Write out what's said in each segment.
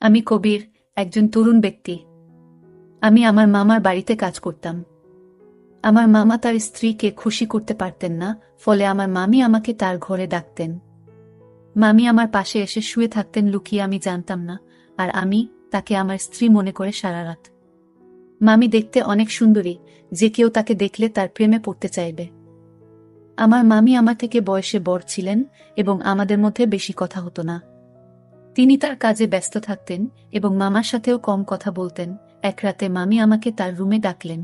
আমি কবির, একজন তরুণ ব্যক্তি। আমি আমার মামার বাড়িতে কাজ করতাম। আমার মামা তার স্ত্রীকে খুশি করতে পারতেন না, ফলে আমার মামি আমাকে তার ঘরে ডাকতেন। মামি আমার পাশে এসে শুয়ে থাকতেন লুকিয়ে, আমি জানতাম না, আর আমি তাকে আমার স্ত্রী মনে করে সারা রাত। মামি দেখতে অনেক সুন্দরী, যে কেউ তাকে দেখলে তার প্রেমে পড়তে চাইবে। আমার মামি আমার থেকে বয়সে বড় ছিলেন এবং আমাদের মধ্যে বেশি কথা হতো না। তিনি তার কাজে ব্যস্ত থাকতেন এবং মামার সাথেও কম কথা বলতেন। এক রাতে মামি আমাকে তার রুমে ডাকলেন।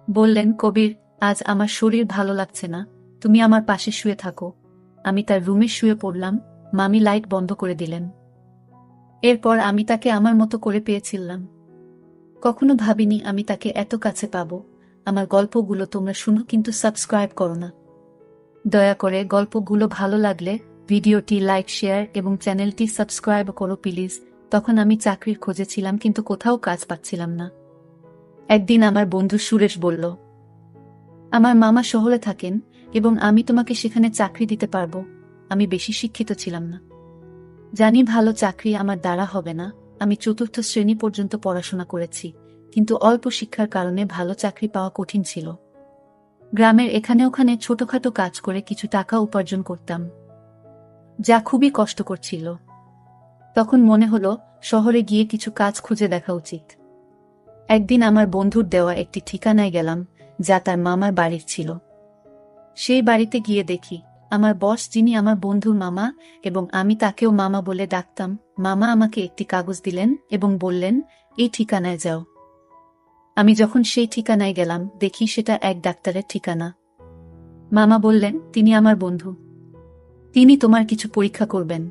বললেন, কবির, আজ আমার শরীর ভালো লাগছে না, তুমি আমার পাশে শুয়ে থাকো। আমি তার রুমে শুয়ে পড়লাম। মামি লাইট বন্ধ করে দিলেন। এরপর আমি তাকে আমার মতো করে পেয়েছিলাম। কখনো ভাবিনি আমি তাকে এত কাছে পাবো। আমার গল্পগুলো তোমরা শুনো, কিন্তু সাবস্ক্রাইব করো না। দয়া করে গল্পগুলো ভালো লাগলে ভিডিওটি লাইক, শেয়ার এবং চ্যানেলটি সাবস্ক্রাইব করো প্লিজ। তখন আমি চাকরির খোঁজে ছিলাম, কিন্তু কোথাও কাজ পাচ্ছিলাম না। একদিন আমার বন্ধু সুরেশ বলল, আমার মামা শহরে থাকেন এবং আমি তোমাকে সেখানে চাকরি দিতে পারবো। আমি বেশি শিক্ষিত ছিলাম না, জানি ভালো চাকরি আমার দ্বারা হবে না। আমি 4র্থ শ্রেণী পর্যন্ত পড়াশোনা করেছি, কিন্তু অল্প শিক্ষার কারণে ভালো চাকরি পাওয়া কঠিন ছিল। গ্রামের এখানে ওখানে ছোটখাটো কাজ করে কিছু টাকা উপার্জন করতাম, যা খুবই কষ্টকর ছিল। তখন মনে হলো শহরে গিয়ে কিছু কাজ খুঁজে দেখা উচিত। একদিন আমার বন্ধুর দেওয়া একটি ঠিকানায় গেলাম, যা তার মামার বাড়ির ছিল। সেই বাড়িতে গিয়ে দেখি আমার বস, যিনি আমার বন্ধুর মামা এবং আমি তাকেও মামা বলে ডাকতাম, মামা আমাকে একটি কাগজ দিলেন এবং বললেন, এই ঠিকানায় যাও। আমি যখন সেই ঠিকানায় গেলাম, দেখি সেটা এক ডাক্তারের ঠিকানা। মামা বললেন, তিনি আমার বন্ধু, তিনি তোমার কিছু পরীক্ষা করবেন।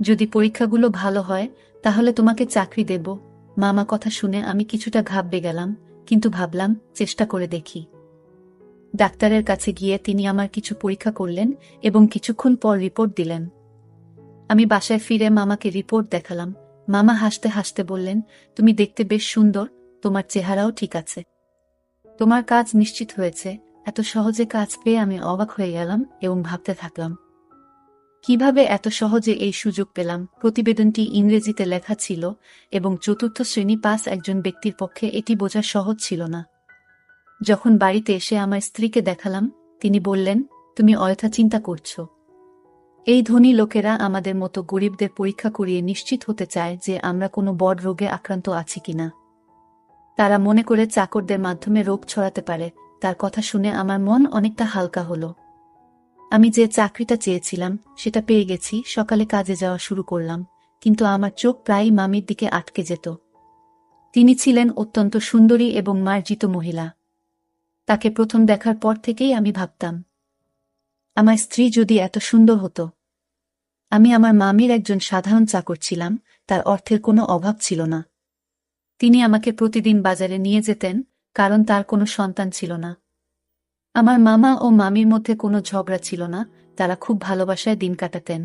যদি পরীক্ষাগুলো ভালো হয় তাহলে তোমাকে চাকরি দেব। মামা কথা শুনে আমি কিছুটা ঘাবড়ে গেলাম, কিন্তু ভাবলাম চেষ্টা করে দেখি। ডাক্তারের কাছে গিয়ে তিনি আমার কিছু পরীক্ষা করলেন এবং কিছুক্ষণ পর রিপোর্ট দিলেন। আমি বাসায় ফিরে মামাকে রিপোর্ট দেখালাম। মামা হাসতে হাসতে বললেন, তুমি দেখতে বেশ সুন্দর, তোমার চেহারাও ঠিক আছে, তোমার কাজ নিশ্চিত হয়েছে। এত সহজে কাজ পেয়ে আমি অবাক হয়ে গেলাম এবং ভাবতে থাকলাম, কিভাবে এত সহজে এই সুযোগ পেলাম। প্রতিবেদনটি ইংরেজিতে লেখা ছিল এবং 4র্থ শ্রেণী পাস একজন ব্যক্তির পক্ষে এটি বোঝা সহজ ছিল না। যখন বাড়িতে এসে আমার স্ত্রীকে দেখালাম, তিনি বললেন, তুমি অযথা চিন্তা করছো। এই ধনী লোকেরা আমাদের মতো গরিবদের পরীক্ষা করিয়ে নিশ্চিত হতে চায় যে আমরা কোনো বড় রোগে আক্রান্ত আছি কিনা। তারা মনে করে চাকরদের মাধ্যমে রোগ ছড়াতে পারে। তার কথা শুনে আমার মন অনেকটা হালকা হলো। আমি যে চাকরিটা চেয়েছিলাম সেটা পেয়ে গেছি। সকালে কাজে যাওয়া শুরু করলাম, কিন্তু আমার চোখ প্রায়ই মামির দিকে আটকে যেত। তিনি ছিলেন অত্যন্ত সুন্দরী এবং মার্জিত মহিলা। তাকে প্রথম দেখার পর থেকেই আমি ভাবতাম, আমার স্ত্রী যদি এত সুন্দর হতো। আমি আমার মামির একজন সাধারণ চাকর ছিলাম, তার অর্থের কোনো অভাব ছিল না। তিনি আমাকে প্রতিদিন বাজারে নিয়ে যেতেন, কারণ তার কোনো সন্তান ছিল না। আমার মামা ও মামির মধ্যে কোনো ঝগড়া ছিল না, তারা খুব ভালোবাসায় দিন কাটাতেন।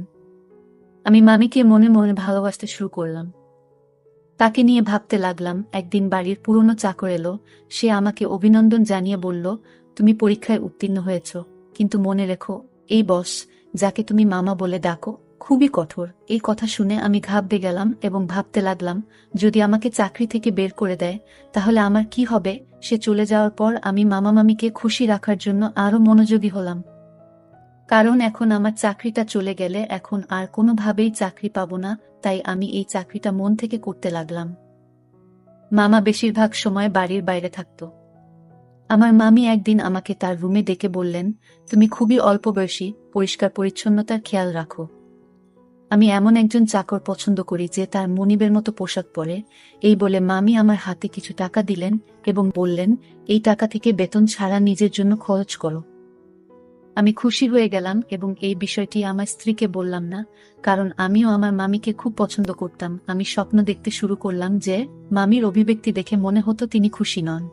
আমি মামিকে মনে মনে ভালোবাসতে শুরু করলাম। তাকে নিয়ে ভাবতে লাগলাম। একদিন বাড়ির পুরনো চাকর এলো। সে আমাকে অভিনন্দন জানিয়ে বলল, তুমি পরীক্ষায় উত্তীর্ণ হয়েছ, কিন্তু মনে রেখো, এই বস, যাকে তুমি মামা বলে ডাকো, খুবই কঠোর। এই কথা শুনে আমি ঘাবড়ে গেলাম এবং ভাবতে লাগলাম, যদি আমাকে চাকরি থেকে বের করে দেয় তাহলে আমার কি হবে। সে চলে যাওয়ার পর আমি মামা মামিকে খুশি রাখার জন্য আরো মনোযোগী হলাম, কারণ এখন আমার চাকরিটা চলে গেলে এখন আর কোনোভাবেই চাকরি পাবো না। তাই আমি এই চাকরিটা মন থেকে করতে লাগলাম। মামা বেশিরভাগ সময় বাড়ির বাইরে থাকত। আমার মামি একদিন আমাকে তার রুমে ডেকে বললেন, তুমি খুবই অল্প বয়সী, পরিষ্কার পরিচ্ছন্নতার খেয়াল রাখো। আমি এমন একজন চাকর পছন্দ করি যে তার মনিবের মতো পোশাক পরে। এই বলে মামি আমার হাতে কিছু টাকা দিলেন এবং বললেন, এই টাকা থেকে বেতন ছাড়া নিজের জন্য খরচ করো। আমি খুশি হয়ে গেলাম এবং এই বিষয়টি আমার স্ত্রীকে বললাম না, কারণ আমিও আমার মামিকে খুব পছন্দ করতাম। আমি স্বপ্ন দেখতে শুরু করলাম যে মামির অভিব্যক্তি দেখে মনে হতো তিনি খুশি নন।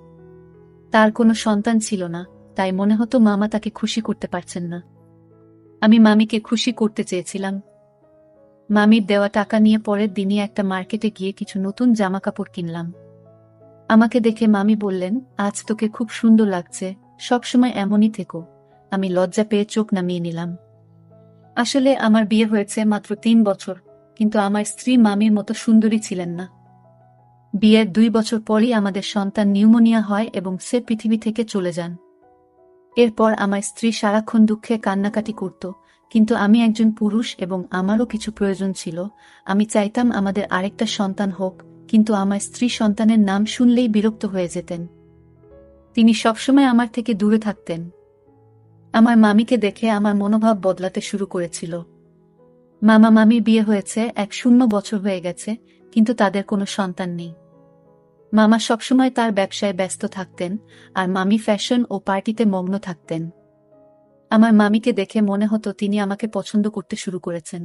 তার কোনো সন্তান ছিল না, তাই মনে হতো মামা তাকে খুশি করতে পারছেন না। আমি মামিকে খুশি করতে চেয়েছিলাম। মামির দেওয়া টাকা নিয়ে পরের দিনই একটা মার্কেটে গিয়ে কিছু নতুন জামা কাপড় কিনলাম। আমাকে দেখে মামি বললেন, আজ তোকে খুব সুন্দর লাগছে, সবসময় এমনই থেকো। আমি লজ্জা পেয়ে চোখ নামিয়ে নিলাম। আসলে আমার বিয়ে হয়েছে মাত্র 3 বছর, কিন্তু আমার স্ত্রী মামির মতো সুন্দরী ছিলেন না। বিয়ের 2 বছর পরই আমাদের সন্তান নিউমোনিয়া হয় এবং সে পৃথিবী থেকে চলে যান। এরপর আমার স্ত্রী সারাক্ষণ দুঃখে কান্নাকাটি করত, কিন্তু আমি একজন পুরুষ এবং আমারও কিছু প্রয়োজন ছিল। আমি চাইতাম আমাদের আরেকটা সন্তান হোক, কিন্তু আমার স্ত্রী সন্তানের নাম শুনলেই বিরক্ত হয়ে যেতেন। তিনি সবসময় আমার থেকে দূরে থাকতেন। আমার মামিকে দেখে আমার মনোভাব বদলাতে শুরু করেছিল। মামা মামির বিয়ে হয়েছে, 1 বছর হয়ে গেছে, কিন্তু তাদের কোনো সন্তান নেই। মামা সবসময় তার ব্যবসায় ব্যস্ত থাকতেন, আর মামি ফ্যাশন ও পার্টিতে মগ্ন থাকতেন। আমার মামিকে দেখে মনে হতো তিনি আমাকে পছন্দ করতে শুরু করেছেন।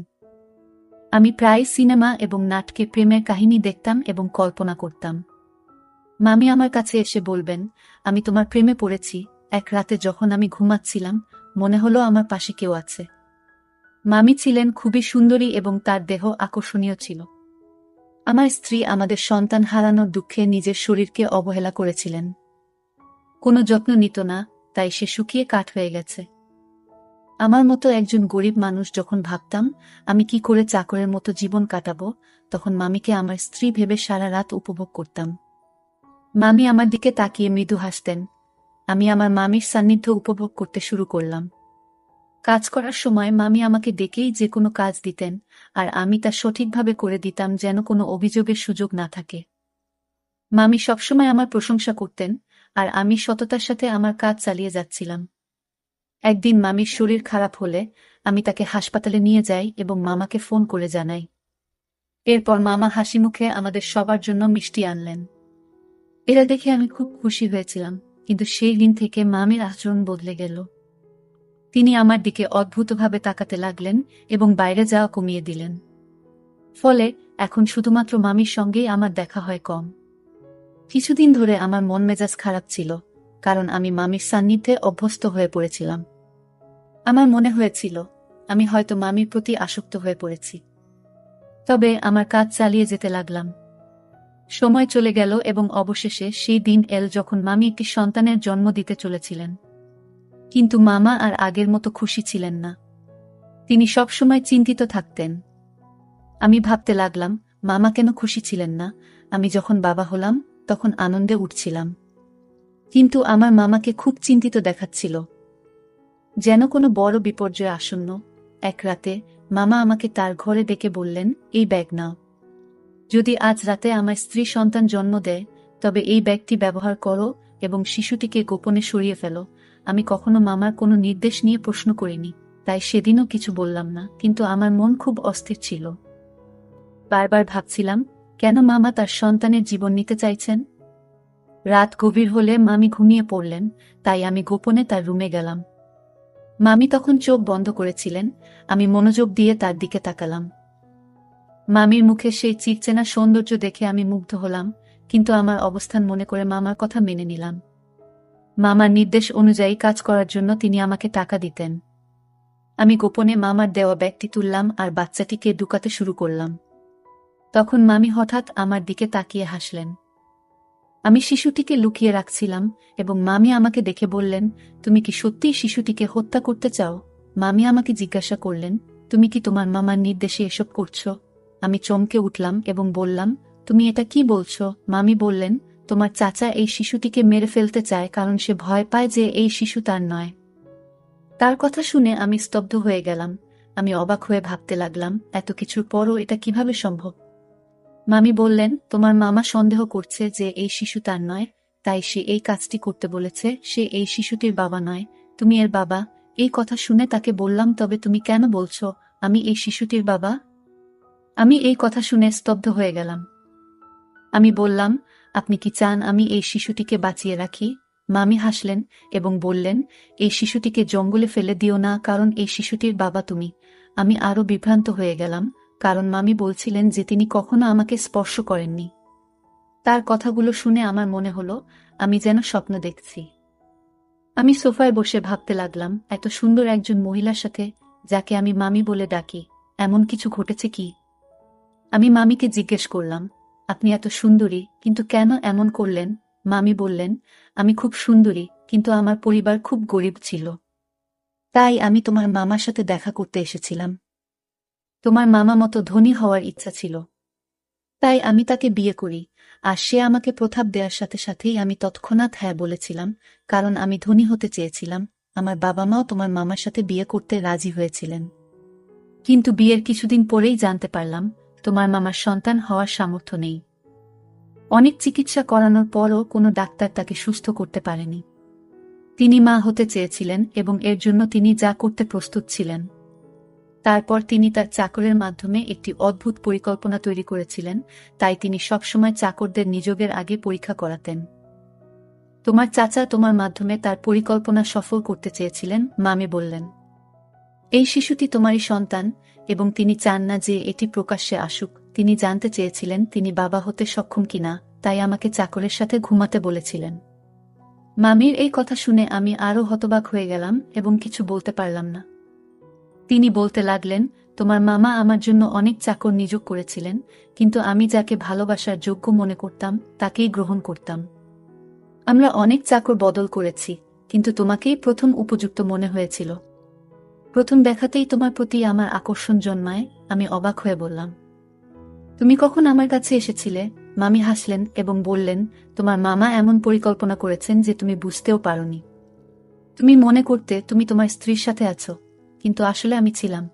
আমি প্রায় সিনেমা এবং নাটকে প্রেমের কাহিনী দেখতাম এবং কল্পনা করতাম। মামি আমার কাছে এসে বলবেন, আমি তোমার প্রেমে পড়েছি। এক রাতে যখন আমি ঘুমাচ্ছিলাম, মনে হলো আমার পাশে কেউ আছে। মামি ছিলেন খুবই সুন্দরী এবং তার দেহ আকর্ষণীয় ছিল। আমার স্ত্রী আমাদের সন্তান হারানোর দুঃখে নিজের শরীরকে অবহেলা করেছিলেন। কোনো যত্ন নিত না, তাই সে শুকিয়ে কাঠ হয়ে গেছে। আমার মতো একজন গরিব মানুষ যখন ভাবতাম আমি কি করে চাকরের মতো জীবন কাটাবো, তখন মামিকে আমার স্ত্রী ভেবে সারা রাত উপভোগ করতাম। মামি আমার দিকে তাকিয়ে মৃদু হাসতেন। আমি আমার মামির সান্নিধ্য উপভোগ করতে শুরু করলাম। কাজ করার সময় মামি আমাকে ডেকেই যে কোনো কাজ দিতেন, আর আমি তা সঠিকভাবে করে দিতাম যেন কোনো অভিযোগের সুযোগ না থাকে। মামি সবসময় আমার প্রশংসা করতেন, আর আমি সততার সাথে আমার কাজ চালিয়ে যাচ্ছিলাম। একদিন মামির শরীর খারাপ হলে আমি তাকে হাসপাতালে নিয়ে যাই এবং মামাকে ফোন করে জানাই। এরপর মামা হাসিমুখে আমাদের সবার জন্য মিষ্টি আনলেন। এরা দেখে আমি খুব খুশি হয়েছিলাম, কিন্তু সেই দিন থেকে মামির আচরণ বদলে গেল। তিনি আমার দিকে অদ্ভুতভাবে তাকাতে লাগলেন এবং বাইরে যাওয়া কমিয়ে দিলেন। ফলে এখন শুধুমাত্র মামির সঙ্গেই আমার দেখা হয় কম। কিছুদিন ধরে আমার মন মেজাজ খারাপ ছিল, কারণ আমি মামির সান্নিধ্যে অভ্যস্ত হয়ে পড়েছিলাম। আমার মনে হয়েছিল আমি হয়তো মামির প্রতি আসক্ত হয়ে পড়েছি। তবে আমার কাজ চালিয়ে যেতে লাগলাম। সময় চলে গেল এবং অবশেষে সেই দিন এল যখন মামি একটি সন্তানের জন্ম দিতে চলেছিলেন। কিন্তু মামা আর আগের মতো খুশি ছিলেন না। তিনি সবসময় চিন্তিত থাকতেন। আমি ভাবতে লাগলাম, মামা কেন খুশি ছিলেন না? আমি যখন বাবা হলাম তখন আনন্দে উঠছিলাম, কিন্তু আমার মামাকে খুব চিন্তিত দেখাচ্ছিল, যেন কোনো বড় বিপর্যয় আসন্ন। এক রাতে মামা আমাকে তার ঘরে ডেকে বললেন, এই ব্যাগ নাও। যদি আজ রাতে আমার স্ত্রী সন্তান জন্ম দেয়, তবে এই ব্যাগটি ব্যবহার করো এবং শিশুটিকে গোপনে সরিয়ে ফেলো। আমি কখনো মামার কোনো নির্দেশ নিয়ে প্রশ্ন করিনি, তাই সেদিনও কিছু বললাম না, কিন্তু আমার মন খুব অস্থির ছিল। বারবার ভাবছিলাম, কেন মামা তার সন্তানের জীবন নিতে চাইছেন? রাত গভীর হলে মামি ঘুমিয়ে পড়লেন, তাই আমি গোপনে তার রুমে গেলাম। মামি তখন চোখ বন্ধ করেছিলেন। আমি মনোযোগ দিয়ে তার দিকে তাকালাম। মামির মুখে সেই চিরচেনা সৌন্দর্য দেখে আমি মুগ্ধ হলাম, কিন্তু আমার অবস্থান মনে করে মামার কথা মেনে নিলাম। মামার নির্দেশ অনুযায়ী কাজ করার জন্য তিনি আমাকে টাকা দিতেন। আমি গোপনে মামার দেওয়া ব্যাগটি তুললাম আর বাচ্চাটিকে ঢুকাতে শুরু করলাম। তখন মামি হঠাৎ আমার দিকে তাকিয়ে হাসলেন। আমি শিশুটিকে লুকিয়ে রাখছিলাম এবং মামি আমাকে দেখে বললেন, তুমি কি সত্যিই শিশুটিকে হত্যা করতে চাও? মামি আমাকে জিজ্ঞাসা করলেন, তুমি কি তোমার মামার নির্দেশে এসব করছো? আমি চমকে উঠলাম এবং বললাম, তুমি এটা কি বলছো? মামি বললেন, তোমার চাচা এই শিশুটিকে মেরে ফেলতে চায় কারণ সে ভয় পায় যে এই শিশু তার নয়। তার কথা শুনে আমি স্তব্ধ হয়ে গেলাম। আমি অবাক হয়ে ভাবতে লাগলাম, এত কিছুর পরও এটা কিভাবে সম্ভব? মামি বললেন, তোমার মামা সন্দেহ করছে যে এই শিশু তার নয়, তাই সে এই কাজটি করতে বলেছে। সে এই শিশুটির বাবা নয়, তুমি এর বাবা। এই কথা শুনে তাকে বললাম, তবে তুমি কেন বলছো আমি এই শিশুটির বাবা? আমি এই কথা শুনে স্তব্ধ হয়ে গেলাম। আমি বললাম, আপনি কি চান আমি এই শিশুটিকে বাঁচিয়ে রাখি? মামি হাসলেন এবং বললেন, এই শিশুটিকে জঙ্গলে ফেলে দিও না, কারণ এই শিশুটির বাবা তুমি। আমি আরো বিভ্রান্ত হয়ে গেলাম, কারণ মামি বলছিলেন যে তিনি কখনো আমাকে স্পর্শ করেননি। তার কথাগুলো শুনে আমার মনে হলো আমি যেন স্বপ্ন দেখছি। আমি সোফায় বসে ভাবতে লাগলাম, এত সুন্দর একজন মহিলার সাথে, যাকে আমি মামি বলে ডাকি, এমন কিছু ঘটেছে কি? আমি মামিকে জিজ্ঞেস করলাম, আপনি এত সুন্দরী, কিন্তু কেন এমন করলেন? মামি বললেন, আমি খুব সুন্দরী, কিন্তু আমার পরিবার খুব গরিব ছিল। তাই আমি তোমার মামার সাথে দেখা করতে এসেছিলাম। তোমার মামা মতো ধনী হওয়ার ইচ্ছা ছিল, তাই আমি তাকে বিয়ে করি। আর সে আমাকে প্রস্তাব দেওয়ার সাথে সাথেই আমি তৎক্ষণাৎ হ্যাঁ বলেছিলাম, কারণ আমি ধনী হতে চেয়েছিলাম। আমার বাবা মাও তোমার মামার সাথে বিয়ে করতে রাজি হয়েছিলেন। কিন্তু বিয়ের কিছুদিন পরেই জানতে পারলাম তোমার মামার সন্তান হওয়ার সামর্থ্য নেই। অনেক চিকিৎসা করানোর পরও কোনো ডাক্তার তাকে সুস্থ করতে পারেনি। তিনি মা হতে চেয়েছিলেন এবং এর জন্য তিনি যা করতে প্রস্তুত ছিলেন। তারপর তিনি তার চাকরের মাধ্যমে একটি অদ্ভুত পরিকল্পনা তৈরি করেছিলেন, তাই তিনি সবসময় চাকরদের নিযোগের আগে পরীক্ষা করাতেন। তোমার চাচা তোমার মাধ্যমে তার পরিকল্পনা সফল করতে চেয়েছিলেন, মামি বললেন। এই শিশুটি তোমারই সন্তান এবং তিনি চান না যে এটি প্রকাশ্যে আসুক। তিনি জানতে চেয়েছিলেন তিনি বাবা হতে সক্ষম কিনা, তাই আমাকে চাকরের সাথে ঘুমাতে বলেছিলেন। মামির এই কথা শুনে আমি আরও হতবাক হয়ে গেলাম এবং কিছু বলতে পারলাম না। তিনি বলতে লাগলেন, তোমার মামা আমার জন্য অনেক চাকর নিয়োগ করেছিলেন, কিন্তু আমি যাকে ভালোবাসার যোগ্য মনে করতাম তাকেই গ্রহণ করতাম। আমরা অনেক চাকর বদল করেছি, কিন্তু তোমাকেই প্রথম উপযুক্ত মনে হয়েছিল। প্রথম দেখাতেই তোমার প্রতি আমার আকর্ষণ জন্মায়। আমি অবাক হয়ে বললাম, তুমি কখন আমার কাছে এসেছিলে? মামি হাসলেন এবং বললেন, তোমার মামা এমন পরিকল্পনা করেছেন যে তুমি বুঝতেও পারোনি। তুমি মনে করতে তুমি তোমার স্ত্রীর সাথে আছো, কিন্তু আসলে আমি ছিলাম।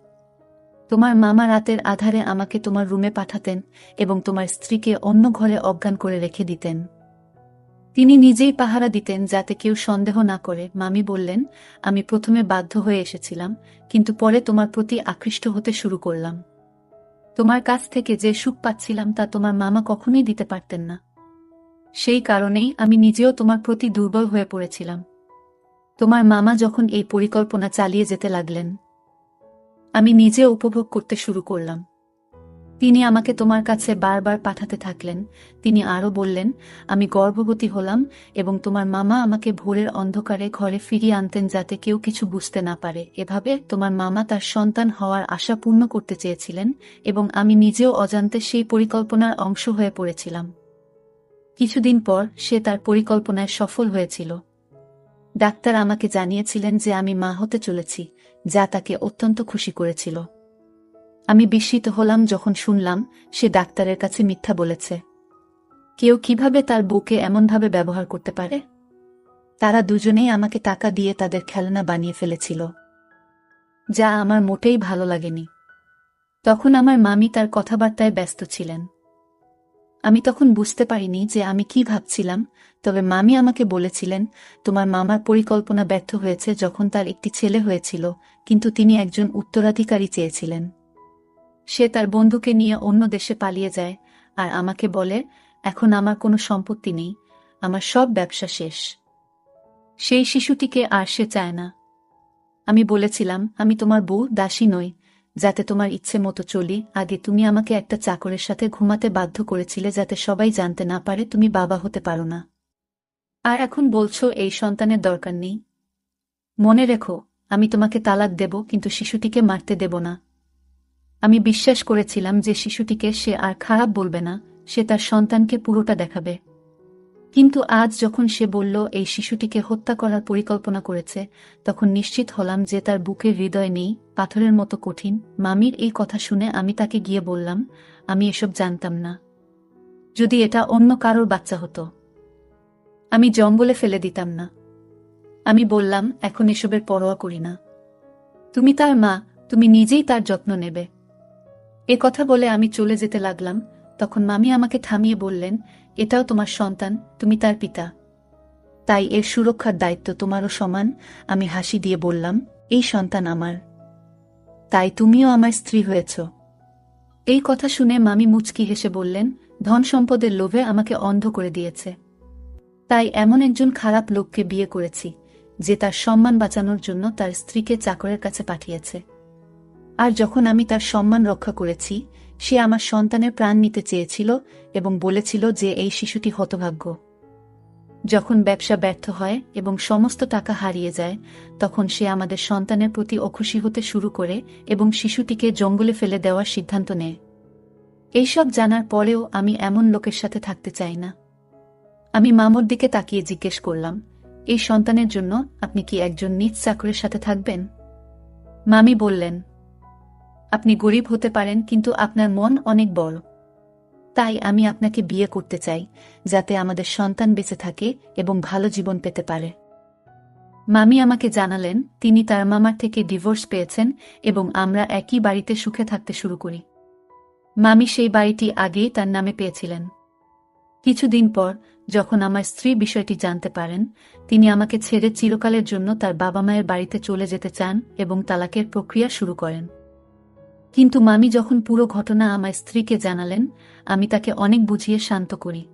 তোমার মামা রাতের আধারে আমাকে তোমার রুমে পাঠাতেন এবং তোমার স্ত্রীকে অন্য ঘরে অজ্ঞান করে রেখে দিতেন। তিনি নিজেই পাহারা দিতেন যাতে কেউ সন্দেহ না করে। মামি বললেন, আমি প্রথমে বাধ্য হয়ে এসেছিলাম, কিন্তু পরে তোমার প্রতি আকৃষ্ট হতে শুরু করলাম। তোমার কাছ থেকে যে সুখ পাচ্ছিলাম তা তোমার মামা কখনোই দিতে পারতেন না। সেই কারণেই আমি নিজেও তোমার প্রতি দুর্বল হয়ে পড়েছিলাম। তোমার মামা যখন এই পরিকল্পনা চালিয়ে যেতে লাগলেন, আমি নিজে উপভোগ করতে শুরু করলাম। তিনি আমাকে তোমার কাছে বারবার পাঠাতে থাকলেন। তিনি আরও বললেন, আমি গর্ভবতী হলাম এবং তোমার মামা আমাকে ভোরের অন্ধকারে ঘরে ফিরিয়ে আনতেন যাতে কেউ কিছু বুঝতে না পারে। এভাবে তোমার মামা তার সন্তান হওয়ার আশা পূর্ণ করতে চেয়েছিলেন এবং আমি নিজেও অজান্তে সেই পরিকল্পনার অংশ হয়ে পড়েছিলাম। কিছুদিন পর সে তার পরিকল্পনায় সফল হয়েছিল। ডাক্তার আমাকে জানিয়েছিলেন যে আমি মা হতে চলেছি, যা তাকে অত্যন্ত খুশি করেছিল। আমি বিস্মিত হলাম যখন শুনলাম সে ডাক্তারের কাছে মিথ্যা বলেছে। কেউ কিভাবে তার বউকে এমনভাবে ব্যবহার করতে পারে? তারা দুজনেই আমাকে টাকা দিয়ে তাদের খেলনা বানিয়ে ফেলেছিল, যা আমার মোটেই ভালো লাগেনি। তখন আমার মামি তার কথাবার্তায় ব্যস্ত ছিলেন। আমি তখন বুঝতে পারিনি যে আমি কি ভাবছিলাম, তবে মামি আমাকে বলেছিলেন, তোমার মামার পরিকল্পনা ব্যর্থ হয়েছে যখন তার একটি ছেলে হয়েছিল, কিন্তু তিনি একজন উত্তরাধিকারী চেয়েছিলেন। সে তার বন্ধুকে নিয়ে অন্য দেশে পালিয়ে যায় আর আমাকে বলে, এখন আমার কোনো সম্পত্তি নেই, আমার সব ব্যবসা শেষ। সেই শিশুটিকে আর সে চায় না। আমি বলেছিলাম, আমি তোমার বউ দাসী নই, যাতে তোমার ইচ্ছে মতো চলি। আগে তুমি আমাকে একটা চাকরের সাথে ঘুমাতে বাধ্য করেছিলে যাতে সবাই জানতে না পারে তুমি বাবা হতে পারো না। আর এখন বলছো এই সন্তানের দরকার নেই। মনে রেখো, আমি তোমাকে তালাক দেব, কিন্তু শিশুটিকে মারতে দেব না। আমি বিশ্বাস করেছিলাম যে শিশুটিকে সে আর খারাপ বলবে না, সে তার সন্তানকে পুরোটা দেখাবে। কিন্তু আজ যখন সে বলল এই শিশুটিকে হত্যা করার পরিকল্পনা করেছে, তখন নিশ্চিত হলাম যে তার বুকের হৃদয় নেই, পাথরের মতো কঠিন। মামির এই কথা শুনে আমি তাকে গিয়ে বললাম, আমি এসব জানতাম না। যদি এটা অন্য কারোর বাচ্চা হতো, আমি জঙ্গলে ফেলে দিতাম না। আমি বললাম, এখন এসবের পরোয়া করি না। তুমি তার মা, তুমি নিজেই তার যত্ন নেবে। এ কথা বলে আমি চলে যেতে লাগলাম। তখন মামি আমাকে থামিয়ে বললেন, এটাও তোমার সন্তান, তুমি তার পিতা, তাই এর সুরক্ষার দায়িত্ব তোমারও সমান। আমি হাসি দিয়ে বললাম, এই সন্তান আমার, তাই তুমিও আমার স্ত্রী হয়েছ। এই কথা শুনে মামি মুচকি হেসে বললেন, ধন সম্পদের লোভে আমাকে অন্ধ করে দিয়েছে, তাই এমন একজন খারাপ লোককে বিয়ে করেছি যে তার সম্মান বাঁচানোর জন্য তার স্ত্রীকে চাকরের কাছে পাঠিয়েছে। আর যখন আমি তার সম্মান রক্ষা করেছি, সে আমার সন্তানের প্রাণ নিতে চেয়েছিল এবং বলেছিল যে এই শিশুটি হতভাগ্য। যখন ব্যবসা ব্যর্থ হয় এবং সমস্ত টাকা হারিয়ে যায়, তখন সে আমাদের সন্তানের প্রতি অখুশি হতে শুরু করে এবং শিশুটিকে জঙ্গলে ফেলে দেওয়ার সিদ্ধান্ত নেয়। এইসব জানার পরেও আমি এমন লোকের সাথে থাকতে চাই না। আমি মামুর দিকে তাকিয়ে জিজ্ঞেস করলাম, এই সন্তানের জন্য আপনি কি একজন নিজ চাকরের সাথে থাকবেন? মামি বললেন, আপনি গরিব হতে পারেন, কিন্তু আপনার মন অনেক বড়। তাই আমি আপনাকে বিয়ে করতে চাই, যাতে আমাদের সন্তান বেঁচে থাকে এবং ভালো জীবন পেতে পারে। মামি আমাকে জানালেন তিনি তার মামার থেকে ডিভোর্স পেয়েছেন এবং আমরা একই বাড়িতে সুখে থাকতে শুরু করি। মামি সেই বাড়িটি আগেই তার নামে পেয়েছিলেন। কিছুদিন পর যখন আমার স্ত্রী বিষয়টি জানতে পারেন, তিনি আমাকে ছেড়ে চিরকালের জন্য তার বাবা মায়ের বাড়িতে চলে যেতে চান এবং তালাকের প্রক্রিয়া শুরু করেন। কিন্তু মামি যখন পুরো ঘটনা আমার স্ত্রীকে জানালেন, আমি তাকে অনেক বুঝিয়ে শান্ত করি।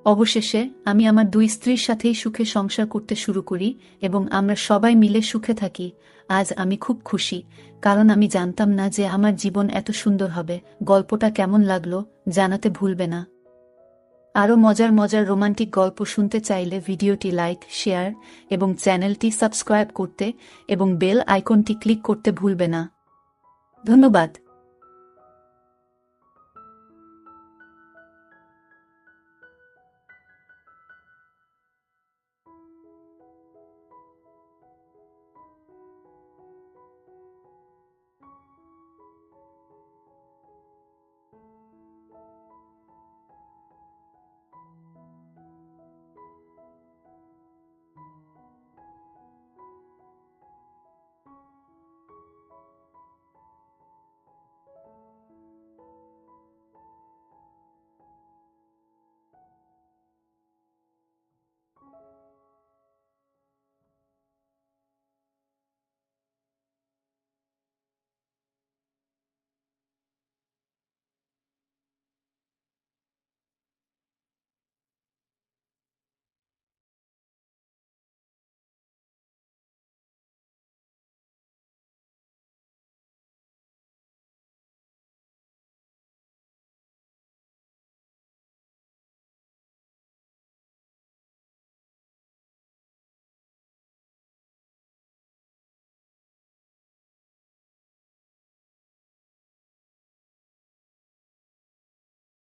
অবশেষে আমি আমার দুই স্ত্রীর সাথেই সুখে সংসার করতে শুরু করি এবং আমরা সবাই মিলে সুখে থাকি। আজ আমি খুব খুশি, কারণ আমি জানতাম না যে আমার জীবন এত সুন্দর হবে। গল্পটা কেমন লাগলো জানাতে ভুলবে না। আরও মজার মজার রোমান্টিক গল্প শুনতে চাইলে ভিডিওটি লাইক, শেয়ার এবং চ্যানেলটি সাবস্ক্রাইব করতে এবং বেল আইকনটি ক্লিক করতে ভুলবে না। ধন্যবাদ।